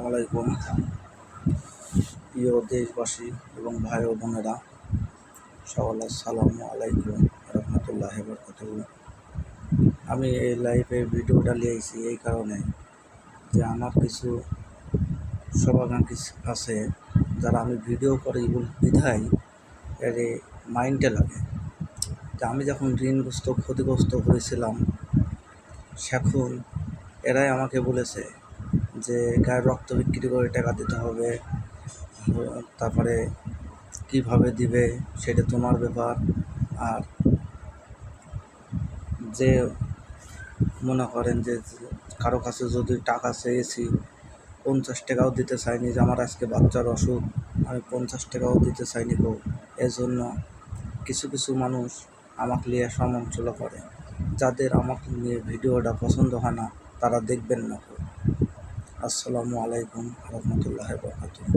আলাইকুম প্রিয় দেশবাসী এবং ভাই ও বোনেরা, সকল আসসালামু আলাইকুম রহমতুল্লাহি ওয়া বারাকাতুহু। আমি এই লাইভে ভিডিওটা নিয়েছি এই কারণে যে আমার কিছু শুভাকাঙ্ক্ষী আছে যারা আমি ভিডিও করে বিধায় এর মাইন্ডে লাগে যে আমি যখন ঋণগ্রস্ত ক্ষতিগ্রস্ত হয়েছিলাম, এখন এরাই আমাকে বলেছে যে গায়ের রক্ত বিক্রি করে টাকা দিতে হবে, তারপরে কিভাবে দিবে সেটা তোমার ব্যাপার। আর যে মনে করেন যে কারো কাছে যদি টাকা চেয়েছি 50 টাকাও দিতে চাইনি, যে আমার আজকে বাচ্চার অসুখ, আমি 50 টাকাও দিতে চাইনি গো। এজন্য কিছু কিছু মানুষ আমাকে নিয়ে সমালোচনা করে। যাদের আমাকে নিয়ে ভিডিওটা পছন্দ হয় না তারা দেখবেন না। আসসালামু আলাইকুম রহমতুল্লাহি ওয়া বারাকাতুহু।